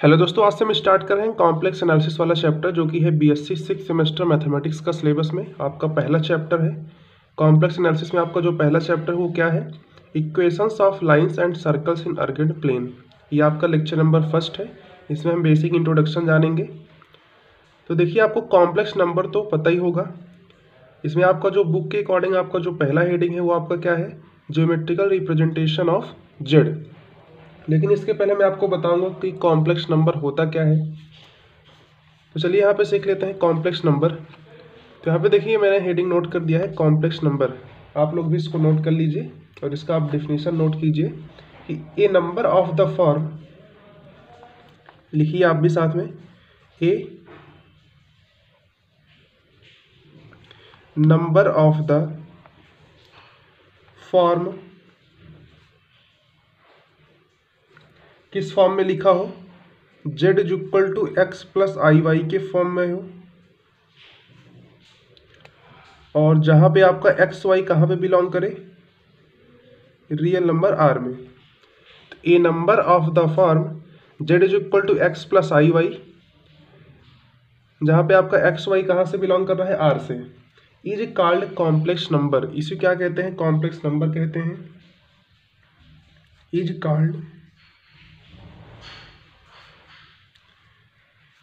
Hello दोस्तों, आज से हम स्टार्ट कर रहे हैं कॉम्प्लेक्स एनालिसिस वाला चैप्टर जो कि है बीएससी 6 सेमेस्टर मैथमेटिक्स का सिलेबस में आपका पहला चैप्टर है। कॉम्प्लेक्स एनालिसिस में आपका जो पहला चैप्टर है वो क्या है? Equations of lines and circles in Argand plane. ये आपका लेक्चर नंबर फर्स्ट है। इसमें हम बेसिक इंट्रोडक्शन जानेंगे। तो देखिए, आपको कॉम्प्लेक्स नंबर तो पता ही होगा। इसमें आपका जो बुक के अकॉर्डिंग आपका जो पहला हेडिंग है वो आपका क्या है? Geometrical representation of Z. लेकिन इसके पहले मैं आपको बताऊंगा कि कॉम्प्लेक्स नंबर होता क्या है। तो चलिए यहाँ पे सीख लेते हैं कॉम्प्लेक्स नंबर। तो यहाँ पे देखिए, मैंने हेडिंग नोट कर दिया है कॉम्प्लेक्स नंबर। आप लोग भी इसको नोट कर लीजिए और इसका आप डिफिनीशन नोट कीजिए कि a number of the form, लिखिए आप भी साथ में, a number of the form, किस फॉर्म में लिखा हो? z is equal to x plus i y के फॉर्म में हो, और जहां पे आपका एक्स वाई कहाँ पे बिलोंग करे? रियल नंबर आर में। तो a number of the form z is equal to x plus i y, जहां पे आपका एक्स वाई कहाँ से बिलोंग कर रहा है? आर से, इज कॉल्ड कॉम्प्लेक्स नंबर। इसे क्या कहते हैं? कॉम्प्लेक्स नंबर कहते हैं। Is called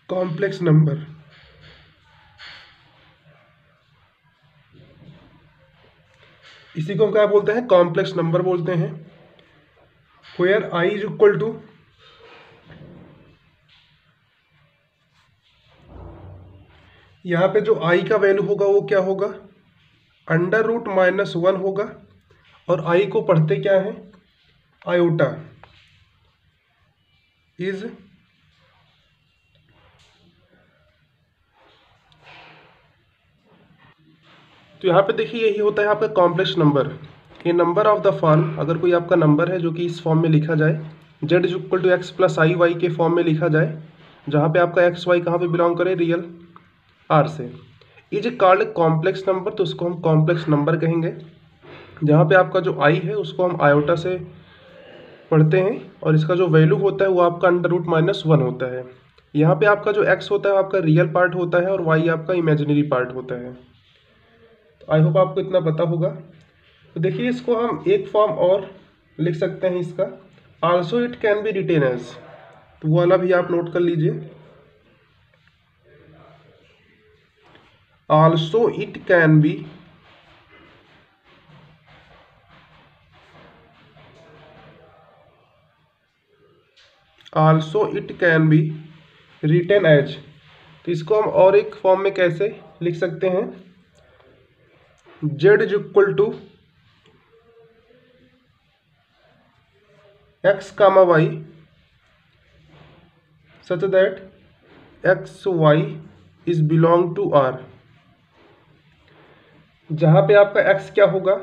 complex number. इसी को क्या बोलते हैं? कॉम्प्लेक्स नंबर बोलते हैं। Where i is equal to, यहाँ पे जो आई का वैल्यू होगा वो क्या होगा? अंडर रूट माइनस वन होगा। और आई को पढ़ते क्या है? आयोटा। इज तो यहाँ पे देखिए, यही होता है आपका कॉम्प्लेक्स नंबर। ये नंबर ऑफ द फॉर्म, अगर कोई आपका नंबर है जो कि इस फॉर्म में लिखा जाए, z is equal to x plus i y के फॉर्म में लिखा जाए, जहाँ पे आपका एक्स वाई कहाँ पे बिलोंग करे? रियल आर से, इज कॉल्ड कॉम्प्लेक्स नंबर। तो उसको हम कॉम्प्लेक्स नंबर कहेंगे। जहाँ पे आपका जो आई है उसको हम आयोटा से पढ़ते हैं, और इसका जो वैल्यू होता है वो आपका अंडर रूट माइनस वन होता है। यहाँ पे आपका जो एक्स होता है आपका रियल पार्ट होता है, और वाई आपका इमेजिनरी पार्ट होता है। आई होप आपको इतना पता होगा। तो देखिए, इसको हम एक फॉर्म और लिख सकते हैं इसका, also it can be written as. तो वो वाला भी आप नोट कर लीजिए। Also it can be written as. तो इसको हम और एक फॉर्म में कैसे लिख सकते हैं? z is equal to x comma y such that x y is belong to R, जहां पे आपका x क्या होगा?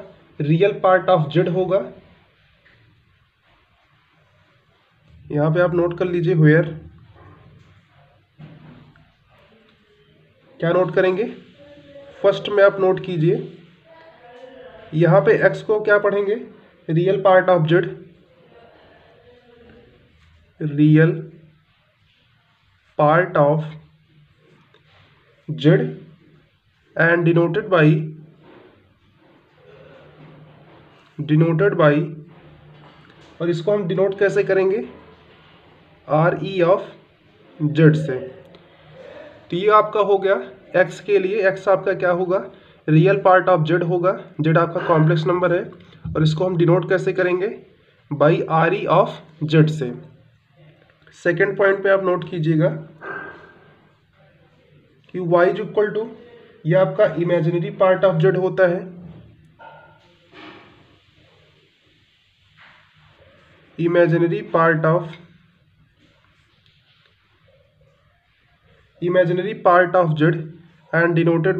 रियल पार्ट ऑफ z होगा। यहां पे आप नोट कर लीजिए, वेयर, क्या नोट करेंगे? फर्स्ट में आप नोट कीजिए, यहां पे x को क्या पढ़ेंगे? Real part of z, real part of z, and denoted by, और इसको हम डिनोट कैसे करेंगे? आर ई ऑफ जेड से। तो ये आपका हो गया x के लिए। x आपका क्या होगा? रियल पार्ट ऑफ z होगा। z आपका कॉम्प्लेक्स नंबर है, और इसको हम डिनोट कैसे करेंगे? By R E of Z से। सेकेंड पॉइंट पे आप नोट कीजिएगा कि y इज इक्वल टू, ये आपका इमेजिनरी पार्ट ऑफ z होता है। Imaginary part of z and denoted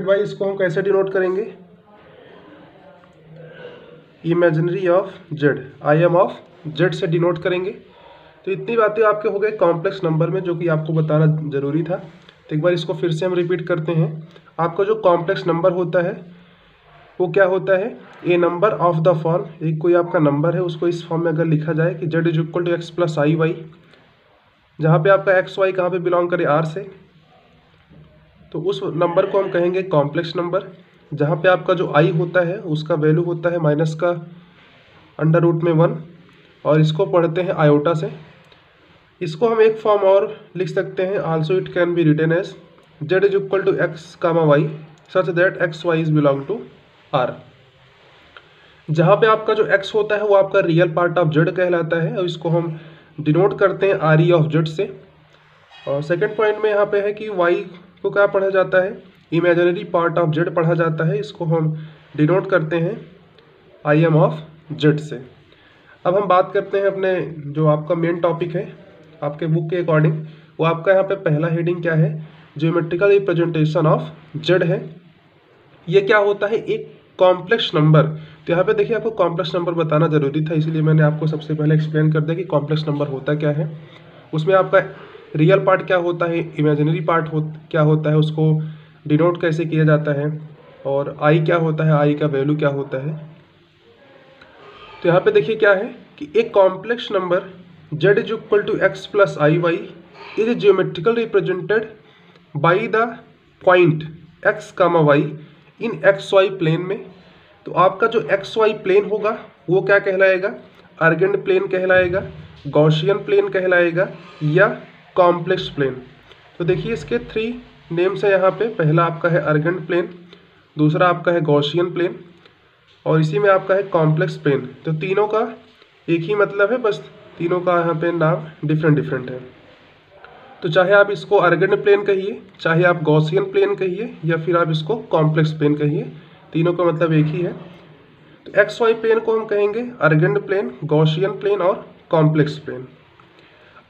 by, इसको हम कैसे डिनोट करेंगे? Imaginary of z, I am of z से डिनोट करेंगे। तो इतनी बातें आपके हो गए कॉम्प्लेक्स नंबर में, जो कि आपको बताना जरूरी था। तो एक बार इसको फिर से हम रिपीट करते हैं। आपका जो कॉम्प्लेक्स नंबर होता है वो क्या होता है, ए नंबर ऑफ द फॉर्म, एक कोई आपका नंबर है उसको इस फॉर्म में अगर लिखा जाए कि z is equal to x plus i y, जहाँ पे आपका एक्स वाई कहाँ पे बिलोंग करे, आर से, तो उस नंबर को हम कहेंगे कॉम्प्लेक्स नंबर, जहाँ पे आपका जो आई होता है उसका वैल्यू होता है माइनस का अंडर रूट में 1, और इसको पढ़ते हैं आयोटा से। इसको हम एक फॉर्म और लिख सकते हैं, also it can be written as z is equal to x comma y such that x y is belong to R, जहाँ पे आपका जो x होता है वो आपका रियल पार्ट ऑफ जेड कहलाता है, और इसको हम डिनोट करते हैं आर ई ऑफ जेड से। और सेकंड पॉइंट में यहाँ पे है कि y को क्या पढ़ा जाता है, इमेजिनरी पार्ट ऑफ जेड पढ़ा जाता है, इसको हम डिनोट करते हैं आई एम ऑफ जेड से। अब हम बात करते हैं अपने जो आपका मेन टॉपिक है आपके बुक के अकॉर्डिंग, वो आपका यहाँ पे पहला हेडिंग क्या है, ज्योमेट्रिकल रिप्रेजेंटेशन ऑफ जेड है। ये क्या होता है, एक कॉम्प्लेक्स नंबर। तो यहाँ पे देखिए आपको कॉम्प्लेक्स नंबर बताना जरूरी था, इसलिए मैंने आपको सबसे पहले एक्सप्लेन कर दिया कि कॉम्प्लेक्स नंबर होता क्या है। उसमें आपका रियल पार्ट क्या होता है, इमेजिनरी पार्ट क्या होता है, उसको डिनोट कैसे किया जाता है, और आई क्या होता है, आई का वैल्यू क्या होता है। तो यहाँ पे देखिए क्या है कि एक complex number z is equal to x plus i y is geometrical represented by the point x comma y in x y plane में। तो आपका जो एक्स वाई प्लेन होगा वो क्या कहलाएगा, आर्गेंड प्लेन कहलाएगा, गॉसियन प्लेन कहलाएगा, या कॉम्प्लेक्स प्लेन। तो देखिए इसके 3 नेम्स है यहाँ पे, पहला आपका है आर्गेंड प्लेन, दूसरा आपका है गॉसियन प्लेन, और इसी में आपका है कॉम्प्लेक्स प्लेन। तो तीनों का एक ही मतलब है, बस तीनों का यहाँ पे नाम डिफरेंट डिफरेंट है। तो चाहे आप इसको आर्गेंड प्लेन कहिए, चाहे आप गॉसियन प्लेन कहिए, या फिर आप इसको कॉम्प्लेक्स प्लेन कहिए, तीनों का मतलब एक ही है। तो एक्स वाई प्लेन को हम कहेंगे आर्गेंड प्लेन, गॉसियन प्लेन और कॉम्प्लेक्स प्लेन।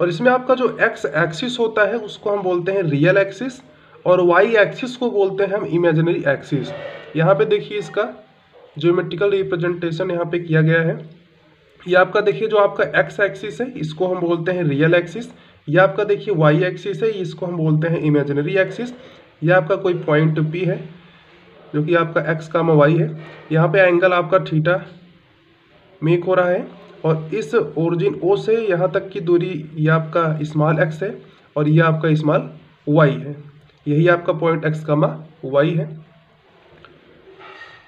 और इसमें आपका जो एक्स एक्सिस होता है उसको हम बोलते हैं रियल एक्सिस, और वाई एक्सिस को बोलते हैं हम इमेजिनरी एक्सिस। यहाँ पे देखिए इसका ज्योमेट्रिकल रिप्रेजेंटेशन यहाँ पे किया गया है। ये आपका देखिए जो आपका एक्स एक्सिस है इसको हम बोलते हैं रियल एक्सिस, ये आपका देखिए वाई एक्सिस है इसको हम बोलते हैं इमेजिनरी एक्सिस। ये आपका कोई पॉइंट पी है जो कि आपका एक्स कामा वाई है, यहाँ पे एंगल आपका थीटा मेक हो रहा है, और इस ओरिजिन ओ से यहाँ तक की दूरी ये आपका स्मॉल एक्स है, और ये आपका स्मॉल वाई है, यही आपका पॉइंट एक्स कामा वाई है।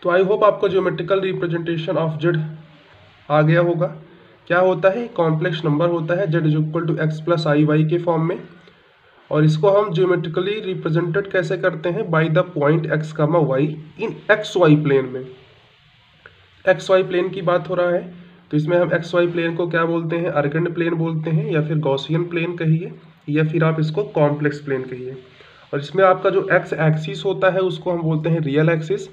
तो आई होप आपको ज्योमेट्रिकल रिप्रेजेंटेशन ऑफ जेड आ गया होगा। क्या होता है, कॉम्प्लेक्स नंबर होता है z is equal to x plus i y के फॉर्म में, और इसको हम ज्योमेट्रिकली रिप्रेजेंटेड कैसे करते हैं, by the point x comma y in x y plane में। एक्स वाई प्लेन की बात हो रहा है, तो इसमें हम एक्स वाई प्लेन को क्या बोलते हैं, आर्गेंड प्लेन बोलते हैं, या फिर गॉसियन प्लेन कहिए, या फिर आप इसको कॉम्प्लेक्स प्लेन कहिए। और इसमें आपका जो एक्स एक्सिस होता है उसको हम बोलते हैं रियल एक्सिस,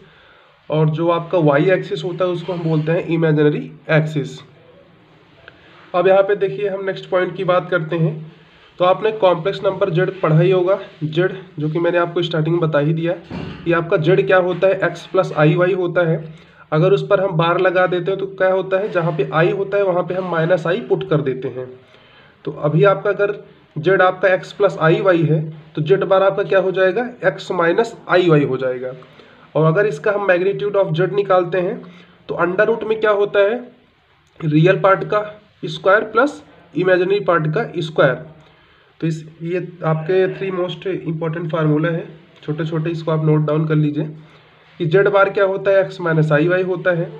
और जो आपका वाई एक्सिस होता है उसको हम बोलते हैं इमेजिनरी एक्सिस। अब यहाँ पे देखिए हम नेक्स्ट पॉइंट की बात करते हैं। तो आपने कॉम्प्लेक्स नंबर जेड पढ़ा ही होगा, जेड जो कि मैंने आपको स्टार्टिंग में बता ही दिया, ये आपका जेड क्या होता है, एक्स प्लस आई वाई होता है। अगर उस पर हम बार लगा देते हैं तो क्या होता है, जहाँ पे आई होता है वहाँ पे हम माइनस आई पुट कर देते हैं। तो अभी आपका अगर जेड आपका एक्स प्लस आई वाई है तो जेड बार आपका क्या हो जाएगा, एक्स माइनस आई वाई हो जाएगा। और अगर इसका हम मैग्नीट्यूड ऑफ जेड निकालते हैं तो अंडर रूट में क्या होता है, रियल पार्ट का स्क्वायर प्लस इमेजिनरी पार्ट का स्क्वायर। तो ये आपके 3 मोस्ट इंपॉर्टेंट फार्मूला है, छोटे छोटे, इसको आप नोट डाउन कर लीजिए कि जेड बार क्या होता है, एक्स माइनस आई वाई होता है,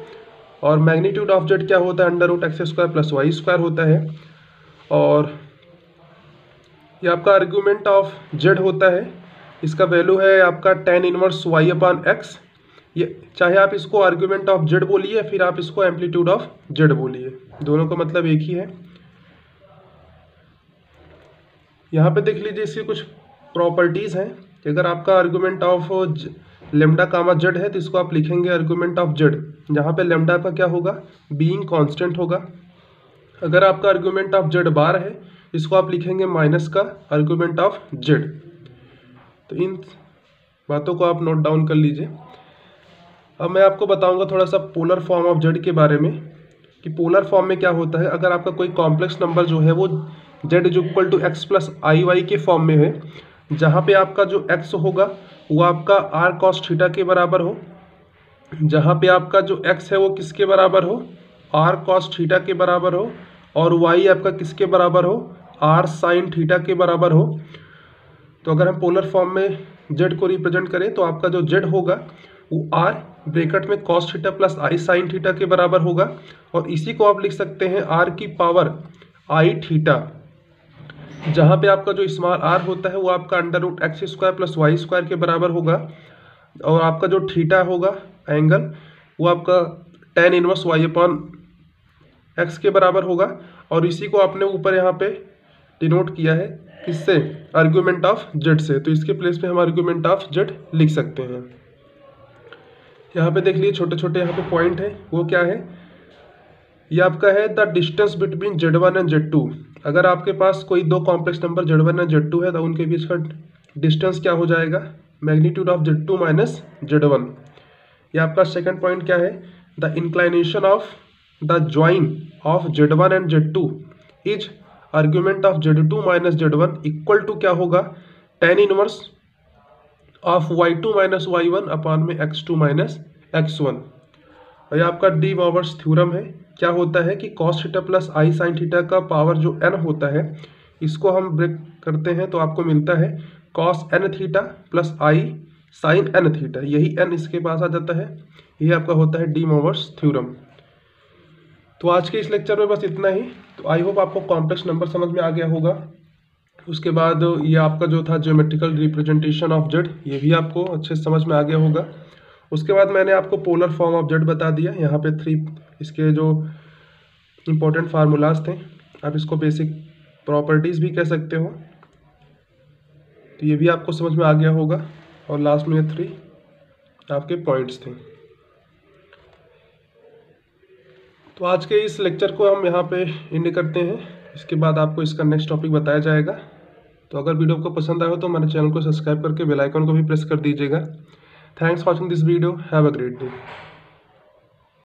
और मैग्नीट्यूड ऑफ जेड क्या होता है, under root x square plus y square होता है। और ये आपका आर्ग्यूमेंट ऑफ जेड होता है, इसका वैल्यू है आपका tan inverse y upon x. ये चाहे आप इसको आर्ग्यूमेंट ऑफ जेड बोलिए या फिर आप इसको एम्पलीट्यूड ऑफ जेड बोलिए, दोनों का मतलब एक ही है। यहाँ पे देख लीजिए इसकी कुछ प्रॉपर्टीज़ हैं कि अगर आपका argument of lambda comma z है तो इसको आप लिखेंगे आर्ग्यूमेंट ऑफ जेड, जहाँ पे लेमडा का क्या होगा, बीइंग कांस्टेंट होगा। अगर आपका आर्ग्यूमेंट ऑफ जेड बार है इसको आप लिखेंगे माइनस का आर्ग्यूमेंट ऑफ जेड। तो इन बातों को आप नोट डाउन कर लीजिए। अब मैं आपको बताऊंगा थोड़ा सा पोलर फॉर्म ऑफ जेड के बारे में कि पोलर फॉर्म में क्या होता है। अगर आपका कोई कॉम्प्लेक्स नंबर जो है वो z is equal to x plus i y के फॉर्म में है, जहाँ पे आपका जो एक्स होगा वो आपका आर कॉस थीटा के बराबर हो, जहाँ पे आपका जो x है वो किसके बराबर हो, r cos थीटा के बराबर हो, और y आपका किसके बराबर हो, r sin थीटा के बराबर हो। तो अगर हम पोलर फॉर्म में z को रिप्रेजेंट करें तो आपका जो z होगा वो r ब्रैकेट में cos theta plus i sin theta के बराबर होगा, और इसी को आप लिख सकते हैं r की पावर i थीटा, जहाँ पे आपका जो स्मॉल r होता है वो आपका under root x square plus y square के बराबर होगा, और आपका जो थीटा होगा एंगल वो आपका tan inverse y upon x के बराबर होगा। और इसी को आपने ऊपर यहाँ पे डिनोट किया है किससे, आर्ग्यूमेंट ऑफ जेड से, तो इसके प्लेस पे हम आर्ग्यूमेंट ऑफ जेड लिख सकते हैं। यहाँ पे देख लीजिए छोटे छोटे यहाँ पे पॉइंट है, वो क्या है, ये आपका है the distance between Z1 and Z2। अगर आपके पास कोई दो complex number Z1 and Z2 है तो उनके बीच का डिस्टेंस क्या हो जाएगा, magnitude of Z2 minus Z1। ये आपका सेकंड पॉइंट क्या है, the inclination of the join of Z1 and Z2 is argument of Z2 minus Z1 equal to क्या होगा, tan inverse of Y2 minus Y1 upon में X2 minus X1। और ये आपका डी मॉवर्स थ्योरम है। क्या होता है कि cos थीटा प्लस आई साइन थीटा का पावर जो n होता है, इसको हम ब्रेक करते हैं तो आपको मिलता है cos n थीटा प्लस आई साइन n थीटा, यही n इसके पास आ जाता है, यही आपका होता है डी मॉवर्स थ्योरम। तो आज के इस लेक्चर में बस इतना ही। तो आई होप आपको कॉम्प्लेक्स नंबर समझ में आ गया होगा। उसके बाद ये आपका जो था ज्योमेट्रिकल रिप्रेजेंटेशन ऑफ जेड, ये भी आपको अच्छे से समझ में आ गया होगा। उसके बाद मैंने आपको पोलर फॉर्म ऑफ जेड बता दिया, यहाँ पे 3 इसके जो इम्पोर्टेंट फार्मूलाज थे, आप इसको बेसिक प्रॉपर्टीज़ भी कह सकते हो, तो ये भी आपको समझ में आ गया होगा। और लास्ट में ये 3 आपके पॉइंट्स थे। तो आज के इस लेक्चर को हम यहाँ पे एंड करते हैं, इसके बाद आपको इसका नेक्स्ट टॉपिक बताया जाएगा। तो अगर वीडियो को पसंद आया हो तो हमारे चैनल को सब्सक्राइब करके बेल आइकन को भी प्रेस कर दीजिएगा। Thanks for watching this video, have a great day.